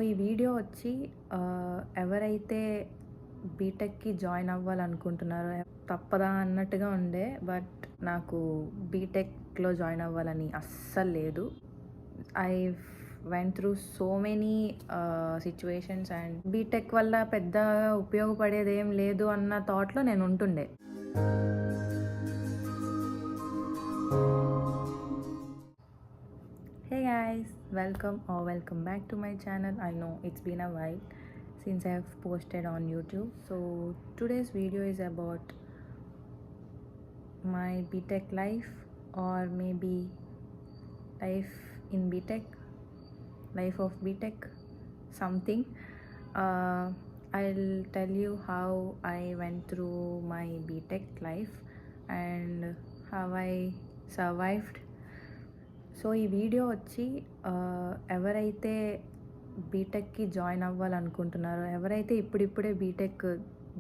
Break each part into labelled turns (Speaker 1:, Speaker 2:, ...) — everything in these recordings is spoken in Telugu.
Speaker 1: ఈ వీడియో వచ్చి ఎవరైతే బీటెక్‌కి జాయిన్ అవ్వాలనుకుంటున్నారో తప్పదా అన్నట్టుగా ఉండే. బట్ నాకు బీటెక్‌లో జాయిన్ అవ్వాలని అస్సలు లేదు. I went through so many situations and BTech వల్ల పెద్దగా ఉపయోగపడేదేం లేదు అన్న థాట్‌లో నేను ఉంటుండే. Hey guys, welcome back to my channel. I know it's been a while since I've posted on YouTube. So today's video is about my BTech life, or maybe life in BTech, life of BTech, something. I'll tell you how I went through my BTech life and how I survived. ఈ వీడియో వచ్చి ఎవరైతే బీటెక్‌కి జాయిన్ అవ్వాలనుకుంటున్నారో, ఎవరైతే ఇప్పుడిప్పుడే బీటెక్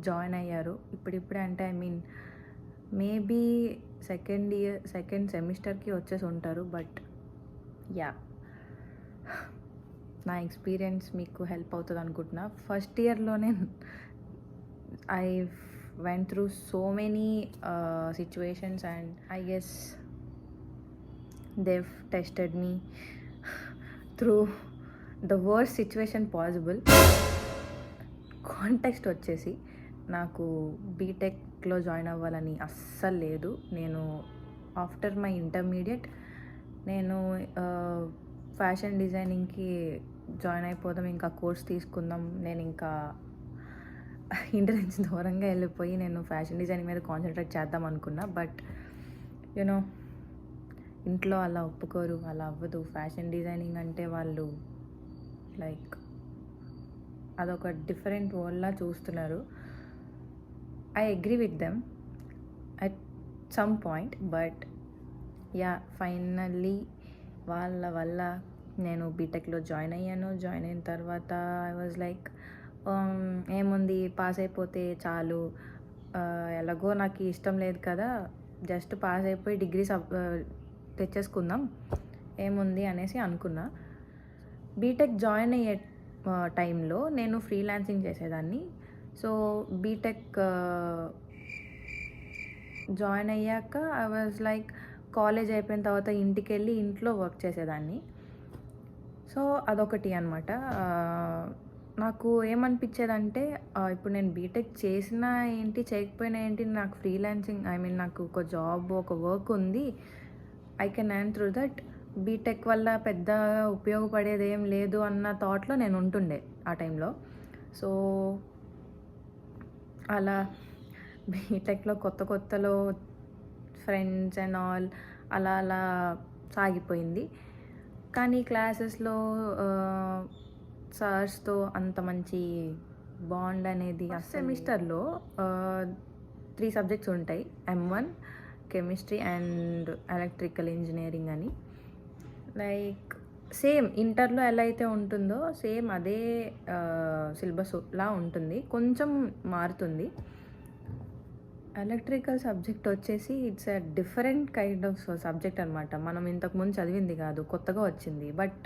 Speaker 1: జాయిన్ అయ్యారో, ఇప్పుడిప్పుడే అంటే ఐ మీన్ మేబీ సెకండ్ సెమిస్టర్‌కి వచ్చేసి ఉంటారు. బట్ నా ఎక్స్పీరియన్స్ మీకు హెల్ప్ అవుతుంది అనుకుంటున్నా. ఫస్ట్ ఇయర్లోనే I went through so many situations and I guess they've tested me through the worst situation possible. Context వచ్చేసి నాకు బీటెక్లో జాయిన్ అవ్వాలని అస్సలు లేదు. నేను ఆఫ్టర్ మై ఇంటర్మీడియట్ నేను ఫ్యాషన్ డిజైనింగ్కి జాయిన్ అయిపోదాం, ఇంకా కోర్స్ తీసుకుందాం, నేను ఇంకా ఇంటి నుంచి దూరంగా వెళ్ళిపోయి నేను ఫ్యాషన్ డిజైనింగ్ మీద కాన్సన్ట్రేట్ చేద్దాం అనుకున్నా. బట్ యునో ఇంట్లో అలా ఒప్పుకోరు, అలా అవ్వదు. ఫ్యాషన్ డిజైనింగ్ అంటే వాళ్ళు లైక్ అదొక డిఫరెంట్ వరల్డ్లా చూస్తున్నారు. I agree with them at some point. But finally వాళ్ళ వల్ల నేను బీటెక్లో జాయిన్ అయ్యాను. జాయిన్ అయిన తర్వాత ఐ వాజ్ లైక్ ఏముంది, పాస్ అయిపోతే చాలు, ఎలాగో నాకు ఇష్టం లేదు కదా, జస్ట్ పాస్ అయిపోయి డిగ్రీ తెచ్చేసుకుందాం, ఏముంది అనేసి అనుకున్నా. బీటెక్ జాయిన్ అయ్యే టైంలో నేను ఫ్రీలాన్సింగ్ చేసేదాన్ని. సో బీటెక్ జాయిన్ అయ్యాక ఐ వాజ్ లైక్ కాలేజ్ అయిపోయిన తర్వాత ఇంటికి వెళ్ళి ఇంట్లో వర్క్ చేసేదాన్ని. సో అదొకటి అనమాట. నాకు ఏమనిపించేదంటే ఇప్పుడు నేను బీటెక్ చేసినా ఏంటి, చేయకపోయినా ఏంటి, నాకు ఫ్రీలాన్సింగ్ ఐ మీన్ నాకు ఒక జాబ్, ఒక వర్క్ ఉంది, I can earn through that. BTech వల్ల పెద్దగా ఉపయోగపడేది ఏం లేదు అన్న థాట్లో నేను ఉంటుండే ఆ టైంలో. సో అలా బీటెక్లో కొత్తలో ఫ్రెండ్స్ అండ్ ఆల్ అలా సాగిపోయింది. కానీ క్లాసెస్లో సార్స్తో అంత మంచి బాండ్ అనేది. సెమిస్టర్లో 3 సబ్జెక్ట్స్ ఉంటాయి, M1, chemistry and electrical engineering అని. లైక్ సేమ్ ఇంటర్లో ఎలా అయితే ఉంటుందో సేమ్ అదే సిలబస్లా ఉంటుంది, కొంచెం మారుతుంది. ఎలక్ట్రికల్ సబ్జెక్ట్ వచ్చేసి it's a different kind of subject అనమాట. మనం ఇంతకుముందు చదివింది కాదు, కొత్తగా వచ్చింది. బట్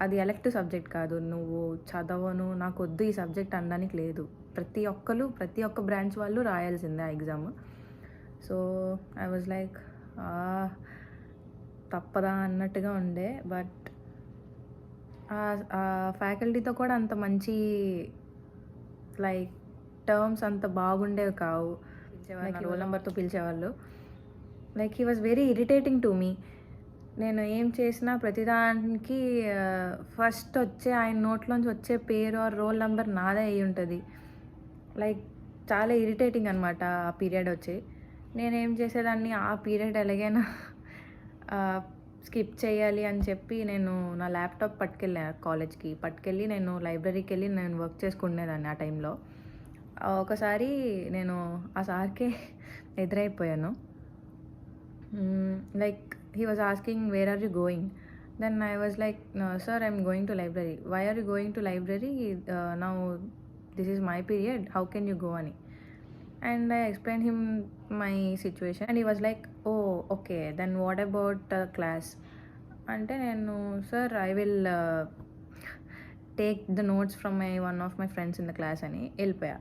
Speaker 1: అది ఎలక్టివ్ సబ్జెక్ట్ కాదు. నువ్వు చదవను, నాకు వద్దు ఈ సబ్జెక్ట్ అనడానికి లేదు. ప్రతి ఒక్క బ్రాంచ్ వాళ్ళు రాయాల్సిందే ఆ exam. So I was like తప్పదా అన్నట్టుగా ఉండే. బట్ ఆ ఫ్యాకల్టీతో కూడా అంత మంచి లైక్ టర్మ్స్ అంత బాగుండేవి కావు. లైక్ రోల్ నెంబర్తో పిలిచేవాళ్ళు. Like he was very irritating to me. నేను ఏం చేసినా ప్రతిదానికి ఫస్ట్ వచ్చే ఆయన నోట్లోంచి వచ్చే పేరు ఆర్ రోల్ నెంబర్ నాదే అయి ఉంటుంది. లైక్ చాలా ఇరిటేటింగ్ అనమాట ఆ పీరియడ్ వచ్చి. నేనేం చేసేదాన్ని, ఆ పీరియడ్ ఎలాగైనా స్కిప్ చేయాలి అని చెప్పి నేను నా ల్యాప్టాప్ పట్టుకెళ్ళి నేను లైబ్రరీకి వెళ్ళి నేను వర్క్ చేసుకునేదాన్ని ఆ టైంలో. ఒకసారి నేను ఆ సార్కే ఎదురైపోయాను. Like he was asking where are you going. Then I was like sir I'm going to library. Why are you going to library? Now this is my period, how can you go అని. And I explained him my situation and he was like, oh okay, then what about class? అంటే నేను sir I will take the notes from one of my friends in the class అని వెళ్ళిపోయా.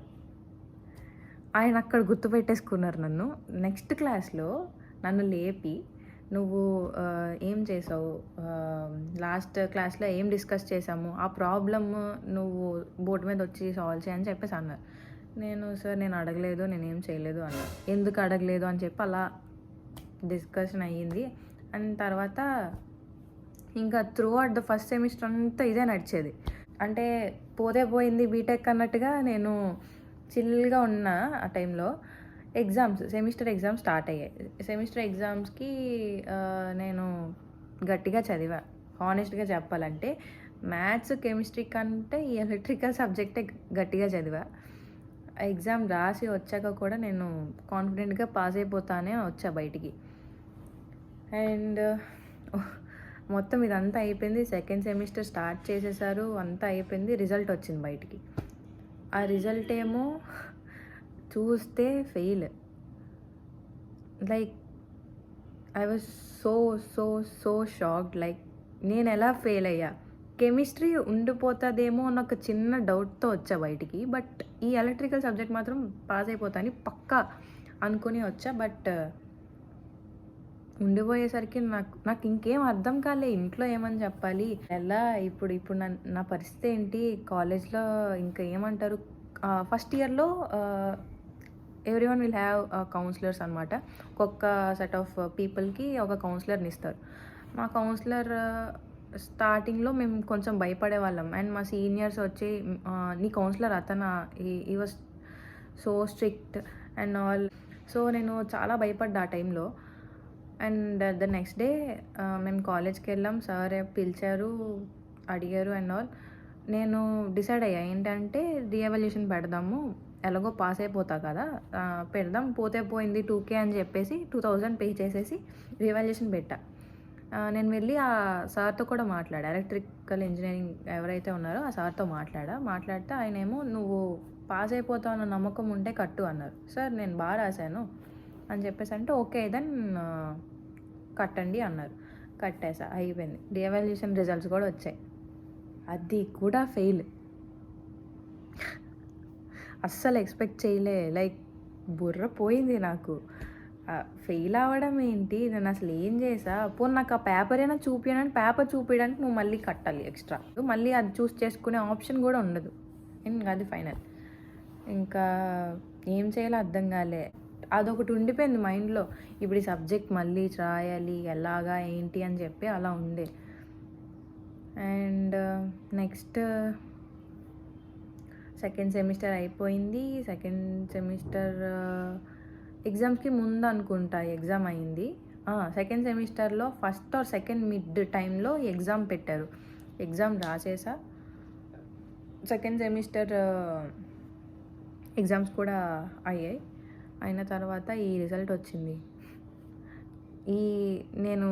Speaker 1: ఆయన అక్కడ గుర్తుపెట్టేసుకున్నారు నన్ను. నెక్స్ట్ క్లాస్‌లో నన్ను లేపి, "నువ్వు ఏం చేసావు? లాస్ట్ క్లాస్‌లో ఏం డిస్కస్ చేసాము? ఆ ప్రాబ్లమ్ నువ్వు బోర్డ్ మీద వచ్చి సాల్వ్ చేయి" అని చెప్పేసి అన్నారు. సార్ నేను అడగలేదు, నేనేం చేయలేదు అన్నా. ఎందుకు అడగలేదు అని చెప్పి అలా డిస్కషన్ అయ్యింది. అండ్ తర్వాత ఇంకా through out the first semester అంతా ఇదే నడిచేది. అంటే పోతే పోయింది బీటెక్ అన్నట్టుగా నేను చిల్‌గా ఉన్నా ఆ టైంలో. సెమిస్టర్ ఎగ్జామ్స్ స్టార్ట్ అయ్యాయి. సెమిస్టర్ ఎగ్జామ్స్‌కి నేను గట్టిగా చదివా. హానెస్ట్‌గా చెప్పాలంటే మ్యాథ్స్, కెమిస్ట్రీ కంటే ఈ ఎలక్ట్రికల్ సబ్జెక్టే గట్టిగా చదివా. ఎగ్జామ్ రాసి వచ్చాక కూడా నేను కాన్ఫిడెంట్‌గా పాస్ అయిపోతానే వచ్చా బయటికి. అండ్ మొత్తం ఇదంతా అయిపోయింది. సెకండ్ సెమిస్టర్ స్టార్ట్ చేసేసారు. అంతా అయిపోయింది. రిజల్ట్ వచ్చింది బయటికి. ఆ రిజల్ట్ ఏమో చూస్తే fail. Like I was so shocked. Like నేను ఎలా ఫెయిల్ అయ్యా? కెమిస్ట్రీ ఉండిపోతుందేమో అన్న ఒక చిన్న డౌట్తో వచ్చా బయటికి. బట్ ఈ ఎలక్ట్రికల్ సబ్జెక్ట్ మాత్రం పాస్ అయిపోతా అని పక్కా అనుకుని వచ్చా. బట్ ఉండిపోయేసరికి నాకు ఇంకేం అర్థం కాలే. ఇంట్లో ఏమని చెప్పాలి? ఎలా ఇప్పుడు నా పరిస్థితి ఏంటి? కాలేజ్‌లో ఇంకా ఏమంటారు? ఫస్ట్ ఇయర్‌లో ఎవ్రీవన్ విల్ హ్యావ్ కౌన్సిలర్స్ అనమాట. ఒక్కొక్క సెట్ ఆఫ్ పీపుల్‌కి ఒక కౌన్సిలర్‌ని ఇస్తారు. మా కౌన్సిలర్ స్టార్టింగ్‌లో మేము కొంచెం భయపడేవాళ్ళం. అండ్ మా సీనియర్స్ వచ్చి నీ కౌన్సిలర్ అతనా? He was so strict and all. So నేను చాలా భయపడ్డా ఆ టైంలో. అండ్ ద నెక్స్ట్ డే మేము కాలేజ్కి వెళ్ళాం. సార్ పిలిచారు, అడిగారు అండ్ ఆల్. నేను డిసైడ్ అయ్యా ఏంటంటే రీఎవాల్యుయేషన్ పెడదాము, ఎలాగో పాస్ అయిపోతా కదా, పెడదాం, పోతే పోయింది 2K అని చెప్పేసి 2000 పే చేసేసి రీఎవాల్యుయేషన్ పెట్టా. నేను వెళ్ళి ఆ సార్తో కూడా మాట్లాడా. ఎలక్ట్రికల్ ఇంజనీరింగ్ ఎవరైతే ఉన్నారో ఆ సార్తో మాట్లాడితే ఆయన ఏమో నువ్వు పాస్ అయిపోతావు అన్న నమ్మకం ఉంటే కట్టు అన్నారు. సార్ నేను బాగా రాశాను అని చెప్పేసి అంటే ఓకే దెన్ కట్టండి అన్నారు. కట్టేసా, అయిపోయింది. రీఎవాల్యుయేషన్ రిజల్ట్స్ కూడా వచ్చాయి. అది కూడా ఫెయిల్. అస్సలు ఎక్స్పెక్ట్ చేయలే. లైక్ బుర్ర పోయింది నాకు. ఫెయిల్ అవ్వడం ఏంటి? నేను అసలు ఏం చేసా? పోనీ నాకు ఆ పేపర్ అయినా చూపించడానికి, పేపర్ చూపించడానికి నువ్వు మళ్ళీ కట్టాలి ఎక్స్ట్రా. మళ్ళీ అది చూస్ చేసుకునే ఆప్షన్ కూడా ఉండదు. ఇంకా అది ఫైనల్. ఇంకా ఏం చేయాలో అర్థం కాలే. అదొకటి ఉండిపోయింది మైండ్లో. ఇప్పుడు ఈ సబ్జెక్ట్ మళ్ళీ రాయాలి, ఎలాగా ఏంటి అని చెప్పి అలా ఉండే. అండ్ నెక్స్ట్ సెకండ్ సెమిస్టర్ అయిపోయింది. సెకండ్ సెమిస్టర్ ఎగ్జామ్స్కి ముందు అనుకుంటా ఎగ్జామ్ అయింది. సెకండ్ సెమిస్టర్లో ఫస్ట్ ఆర్ సెకండ్ మిడ్ టైంలో ఎగ్జామ్ పెట్టారు. ఎగ్జామ్ రాసేసా. సెకండ్ సెమిస్టర్ ఎగ్జామ్స్ కూడా అయ్యాయి. అయిన తర్వాత ఈ రిజల్ట్ వచ్చింది. నేను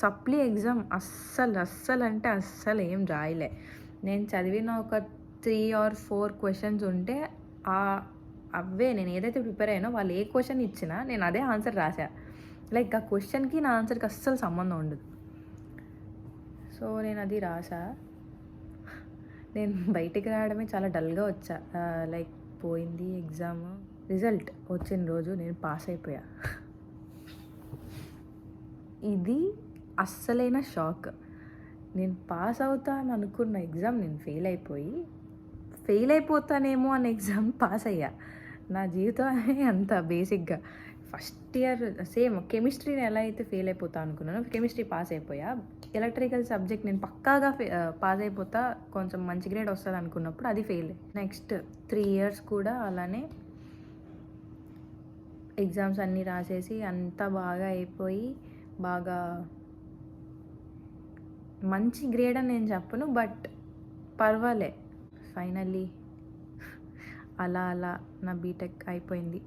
Speaker 1: సప్లీ ఎగ్జామ్ అస్సలు ఏం రాయలే. నేను చదివిన ఒక 3 or 4 క్వశ్చన్స్ ఉంటే అవే నేను ఏదైతే ప్రిపేర్ అయ్యానో వాళ్ళు ఏ క్వశ్చన్ ఇచ్చినా నేను అదే ఆన్సర్ రాసా. లైక్ ఆ క్వశ్చన్కి నా ఆన్సర్కి అస్సలు సంబంధం ఉండదు. సో నేను అది రాసా. నేను బయటికి రావడమే చాలా డల్గా వచ్చా. లైక్ పోయింది ఎగ్జామ్. రిజల్ట్ వచ్చిన రోజు నేను పాస్ అయిపోయా. ఇది అస్సలైన షాక్. నేను పాస్ అవుతాను అనుకున్న ఎగ్జామ్ నేను ఫెయిల్ అయిపోతానేమో అనే ఎగ్జామ్ పాస్ అయ్యా. నా జీవితమే అంత బేసిక్గా. ఫస్ట్ ఇయర్ సేమ్ కెమిస్ట్రీని ఎలా అయితే ఫెయిల్ అయిపోతా అనుకున్నానో కెమిస్ట్రీ పాస్ అయిపోయా. ఎలక్ట్రికల్ సబ్జెక్ట్ నేను పక్కాగా పాస్ అయిపోతా, కొంచెం మంచి గ్రేడ్ వస్తుంది అనుకున్నప్పుడు అది ఫెయిల్. నెక్స్ట్ 3 years కూడా అలానే ఎగ్జామ్స్ అన్నీ రాసేసి అంతా బాగా అయిపోయి, బాగా మంచి గ్రేడ్ అని నేను చెప్పను, బట్ పర్వాలే. ఫైనల్లీ అలా నా బీటెక్ అయిపోయింది.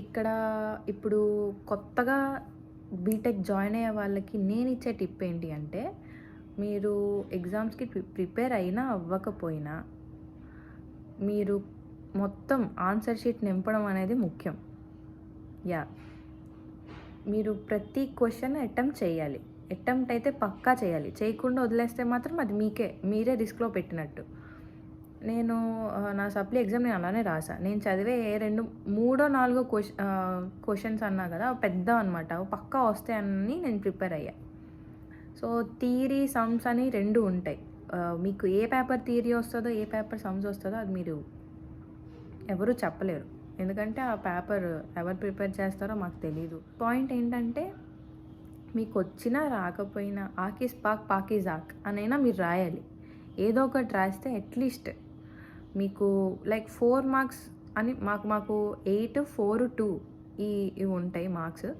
Speaker 1: ఇక్కడ ఇప్పుడు కొత్తగా బీటెక్ జాయిన్ అయ్యే వాళ్ళకి నేను ఇచ్చే టిప్ ఏంటి అంటే, మీరు ఎగ్జామ్స్కి ప్రిపేర్ అయినా అవ్వకపోయినా మీరు మొత్తం ఆన్సర్ షీట్ నింపడం అనేది ముఖ్యం. మీరు ప్రతి క్వశ్చన్ అటెంప్ట్ చేయాలి. అటెంప్ట్ అయితే పక్కా చేయాలి. చేయకుండా వదిలేస్తే మాత్రం అది మీరే రిస్క్‌లో పెట్టినట్టు. నేను నా సప్లీ ఎగ్జామ్ నేను అలానే రాసా. నేను చదివే మూడో, నాలుగో క్వెషన్స్ అన్నా కదా! పెద్దవన్నమాట. పక్కా వస్తాయని నేను ప్రిపేర్ అయ్యా. సో, థియరీ, సమ్స్ అని 2 ఉంటాయి. మీకు ఏ పేపర్ థియరీ వస్తదో, ఏ పేపర్ సమ్స్ వస్తదో అది మీరు ఎవరు చెప్పలేరు. ఎందుకంటే ఆ పేపర్ ఎవరు ప్రిపేర్ చేస్తారో మాకు తెలీదు. పాయింట్ ఏంటంటే మీకొచ్చినా రాకపోయినా ఆకీస్ పాక్ పాకీజ్ ఆక్ అనైనా మీరు రాయాలి. ఏదో ఒకటి రాస్తే అట్‌లీస్ట్ మీకు లైక్ 4 మార్క్స్ అని మాకు 8, 4, 2 ఇవి ఉంటాయి మార్క్స్.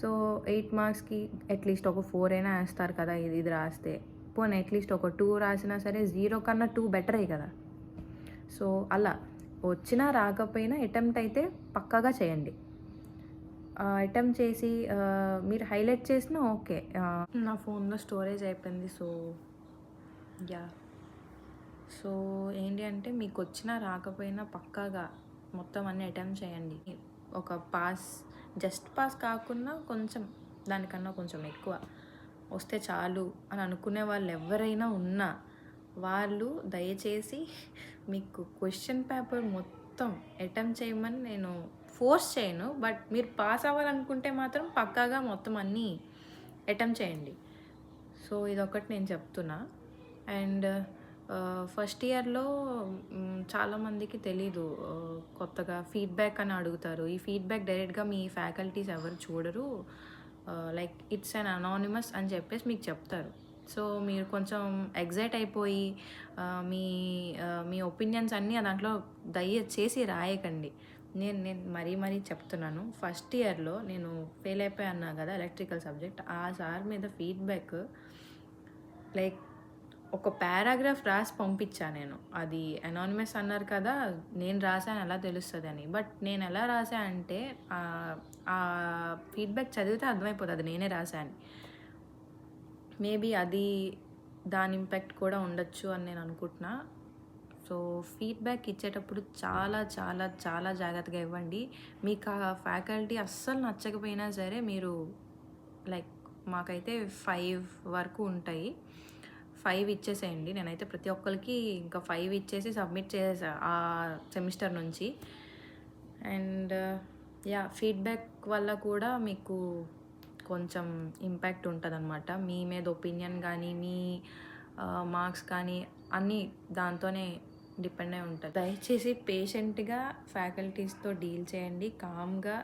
Speaker 1: సో, 8 మార్క్స్‌కి అట్‌లీస్ట్ ఒక 4 అయినా ఏస్తారు కదా! ఇది రాస్తే. పోనీ అట్‌లీస్ట్ ఒక 2 రాసినా సరే 0 కన్నా 2 బెటరే కదా! సో, అలా వచ్చినా రాకపోయినా అటెంప్ట్ అయితే పక్కాగా చేయండి. అటెంప్ట్ చేసి మీరు హైలైట్ చేసినా ఓకే. నా ఫోన్‌లో స్టోరేజ్ అయిపోయింది. So, yeah! సో, ఏంటి అంటే మీకొచ్చినా రాకపోయినా పక్కాగా మొత్తం అన్నీ అటెంప్ట్ చేయండి. ఒక జస్ట్ పాస్ కాకున్నా కొంచెం దానికన్నా కొంచెం ఎక్కువ వస్తే చాలు అని అనుకునే వాళ్ళు ఎవరైనా ఉన్నా వాళ్ళు దయచేసి మీకు క్వెషన్ పేపర్ మొత్తం అటెంప్ట్ చేయమని నేను ఫోర్స్ చేయను. బట్ మీరు పాస్ అవ్వాలనుకుంటే మాత్రం పక్కాగా మొత్తం అన్నీ అటెంప్ట్ చేయండి. సో, ఇదొకటి నేను చెప్తున్నా. అండ్ ఫస్ట్ ఇయర్‌లో చాలామందికి తెలీదు. కొత్తగా ఫీడ్‌బ్యాక్ అని అడుగుతారు. ఈ ఫీడ్‌బ్యాక్ డైరెక్ట్‌గా మీ ఫ్యాకల్టీస్ ఎవరు చూడరు. లైక్ ఇట్స్ అన్ అనానిమస్ అని చెప్పేసి మీకు చెప్తారు. సో, మీరు కొంచెం ఎక్సైట్ అయిపోయి మీ మీ ఒపీనియన్స్ అన్నీ దాంట్లో దయచేసి రాయకండి. నేను మరీ చెప్తున్నాను. ఫస్ట్ ఇయర్‌లో నేను ఫెయిల్ అయిపోయా అన్నా కదా! Electrical subject. ఆ సార్ మీద ఫీడ్‌బ్యాక్ లైక్ ఒక పారాగ్రాఫ్ రాసి పంపించా నేను. అది అనానిమస్ అన్నారు కదా! నేను రాసాను ఎలా తెలుస్తదని. బట్ నేను ఎలా రాసా అంటే ఆ ఫీడ్‌బ్యాక్ చదివితే అర్థమైపోతది అది నేనే రాసా అని. మేబీ దాని ఇంపాక్ట్ కూడా ఉండొచ్చు అని నేను అనుకుంటున్నా. సో, ఫీడ్‌బ్యాక్ ఇచ్చేటప్పుడు చాలా చాలా చాలా జాగ్రత్తగా ఇవ్వండి. మీకు ఆ ఫ్యాకల్టీ అస్సలు నచ్చకపోయినా సరే మీరు లైక్ మాకైతే 5 వరకు ఉంటాయి. 5 ఇచ్చేసేయండి. నేనైతే ప్రతి ఒక్కరికి ఇంకా 5 ఇచ్చేసి సబ్మిట్ చేసేసా ఆ సెమిస్టర్ నుంచి. And yeah! ఫీడ్‌బ్యాక్ వల్ల కూడా మీకు కొంచెం ఇంపాక్ట్ ఉంటదనమాట. మీ మీద ఒపీనియన్ గానీ, మీ మార్క్స్ కానీ అన్నీ దాంతోనే డిపెండ్ అయి ఉంటది. దయచేసి పేషెంట్‌గా ఫ్యాకల్టీస్‌తో డీల్ చేయండి. కామ్‌గా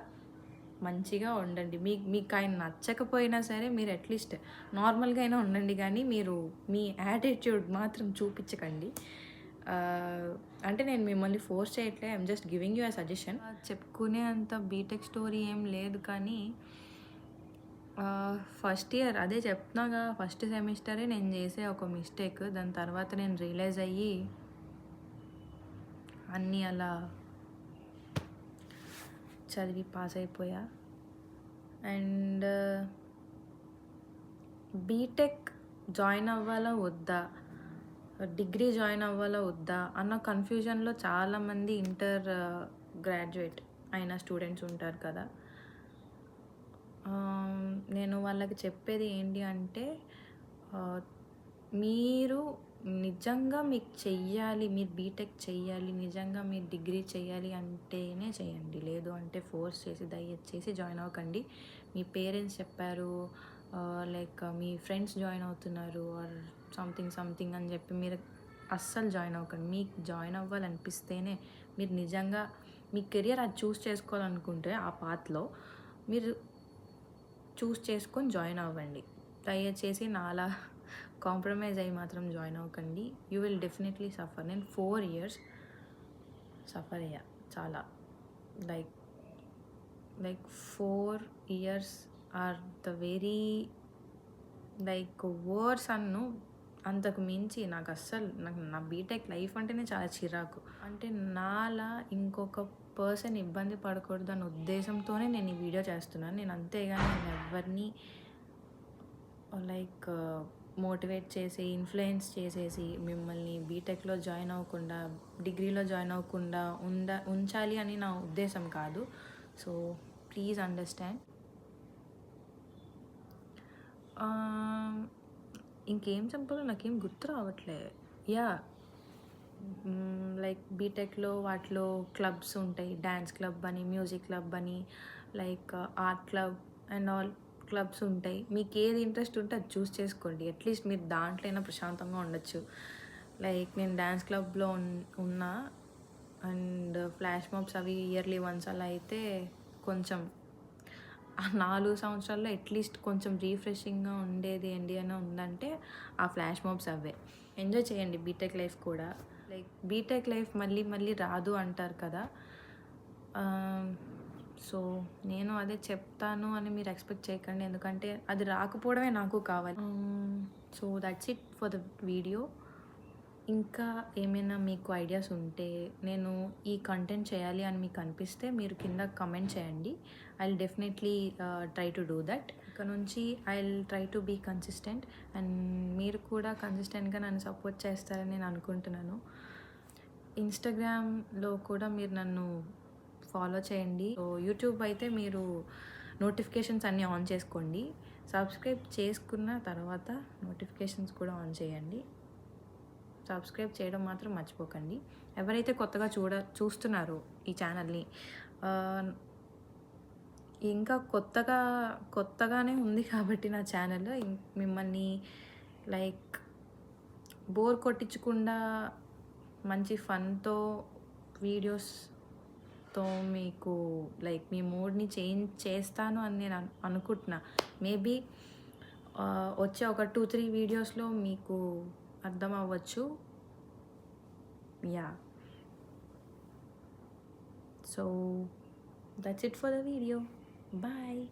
Speaker 1: మంచిగా ఉండండి. మీకు ఆయన నచ్చకపోయినా సరే మీరు అట్‌లీస్ట్ నార్మల్‌గా అయినా ఉండండి కానీ మీరు మీ యాటిట్యూడ్ మాత్రం చూపించకండి. అంటే నేను మిమ్మల్ని ఫోర్స్ చేయట్లే. I'm just giving you a suggestion. చెప్పుకునే అంత బీటెక్ స్టోరీ ఏం లేదు కానీ ఫస్ట్ ఇయర్ అదే చెప్తున్నాగా ఫస్ట్ సెమిస్టరే నేను చేసే ఒక మిస్టేక్. దాని తర్వాత నేను రియలైజ్ అయ్యి అన్నీ అలా చదివి పాస్ అయిపోయా. అండ్ బీటెక్ జాయిన్ అవ్వాలా వద్దా, డిగ్రీ జాయిన్ అవ్వాలా వద్దా అన్న కన్ఫ్యూజన్లో చాలామంది ఇంటర్ గ్రాడ్యుయేట్ అయిన స్టూడెంట్స్ ఉంటారు కదా. నేను వాళ్ళకి చెప్పేది ఏంటి అంటే మీరు నిజంగా మీకు చెయ్యాలి, మీరు బీటెక్ చెయ్యాలి, నిజంగా మీరు డిగ్రీ చెయ్యాలి అంటేనే చేయండి. లేదు అంటే ఫోర్స్ చేసి దయచేసి జాయిన్ అవ్వకండి. మీ పేరెంట్స్ చెప్పారు లైక్ మీ ఫ్రెండ్స్ జాయిన్ అవుతున్నారు ఆర్ సంథింగ్ అని చెప్పి మీరు అస్సలు జాయిన్ అవ్వకండి. మీకు జాయిన్ అవ్వాలనిపిస్తేనే మీరు నిజంగా మీ కెరియర్ అది చూస్ చేసుకోవాలనుకుంటే ఆ పాత్లో మీరు చూస్ చేసుకొని జాయిన్ అవ్వండి. దయచేసి నాలా కాంప్రమైజ్ అయ్యి మాత్రం జాయిన్ అవ్వకండి. You will definitely suffer. నేను 4 years సఫర్ అయ్యా చాలా. Like 4 years are the very worse అంతకు మించి నాకు నా బీటెక్ లైఫ్ అంటేనే చాలా చిరాకు. అంటే నాలా ఇంకొక పర్సన్ ఇబ్బంది పడకూడదు అన్న ఉద్దేశంతోనే నేను ఈ వీడియో చేస్తున్నాను. నేను అంతేగాని నేను ఎవరిని లైక్ మోటివేట్ చేసి ఇన్ఫ్లుయెన్స్ చేసేసి మిమ్మల్ని బీటెక్లో జాయిన్ అవ్వకుండా డిగ్రీలో జాయిన్ అవ్వకుండా ఉంచాలి అని నా ఉద్దేశం కాదు. So please understand. ఆహ్, ఇంకేం చెప్పాలో నాకేం గుర్తు రావట్లే. యాహ్! లైక్ బీటెక్‌లో వాటిలో క్లబ్స్ ఉంటాయి. డాన్స్ క్లబ్ అని, మ్యూజిక్ క్లబ్ అని, like art club and all clubs ఉంటాయి. మీకేది ఇంట్రెస్ట్ ఉంటే అది చూస్ చేసుకోండి. అట్‌లీస్ట్ మీరు దాంట్లో అయినా ప్రశాంతంగా ఉండొచ్చు. లైక్ నేను డాన్స్ క్లబ్‌లో ఉన్నా అండ్ ఫ్లాష్ మాబ్స్ అవి ఇయర్లీ వన్స్ అలా అయితే కొంచెం ఆ 4 సంవత్సరాల్లో అట్‌లీస్ట్ కొంచెం రిఫ్రెషింగ్‌గా ఉండేది ఏంటి అని ఉందంటే ఆ ఫ్లాష్ మాబ్స్ అవే. ఎంజాయ్ చేయండి బీటెక్ లైఫ్ కూడా. లైక్ బీటెక్ లైఫ్ మళ్ళీ మళ్ళీ రాదు అంటారు కదా! సో, నేను అదే చెప్తాను అని మీరు ఎక్స్‌పెక్ట్ చేయకండి. ఎందుకంటే అది రాకపోవడమే నాకు కావాలి. So, that's it for the video. ఇంకా ఏమైనా మీకు ఐడియాస్ ఉంటే, నేను ఈ కంటెంట్ చేయాలి అని మీకు అనిపిస్తే మీరు కింద కమెంట్ చేయండి. I will definitely try to do that. ఇక నుంచి I will try to be consistent and మీరు కూడా కన్సిస్టెంట్‌గా నన్ను సపోర్ట్ చేస్తారని నేను అనుకుంటున్నాను. ఇన్‌స్టాగ్రామ్‌లో కూడా మీరు నన్ను ఫాలో చేయండి. సో, యూట్యూబ్ అయితే మీరు నోటిఫికేషన్స్ అన్నీ ఆన్ చేసుకోండి. సబ్స్క్రైబ్ చేసుకున్న తర్వాత నోటిఫికేషన్స్ కూడా ఆన్ చేయండి. సబ్స్క్రైబ్ చేయడం మాత్రం మర్చిపోకండి. ఎవరైతే కొత్తగా చూస్తున్నారో ఈ ఛానల్‌ని ఇంకా కొత్తగానే ఉంది కాబట్టి నా ఛానల్ మిమ్మల్ని లైక్ బోర్ కొట్టించకుండా మంచి ఫన్‌తో వీడియోస్‌తో మీకు లైక్ మీ మూడ్‌ని చేంజ్ చేస్తాను అని నేను అనుకుంటున్నా. మేబీ వచ్చే ఒక 2-3 వీడియోస్‌లో మీకు అర్థం అవ్వచ్చు. Yeah! So, that's it for the video. Bye.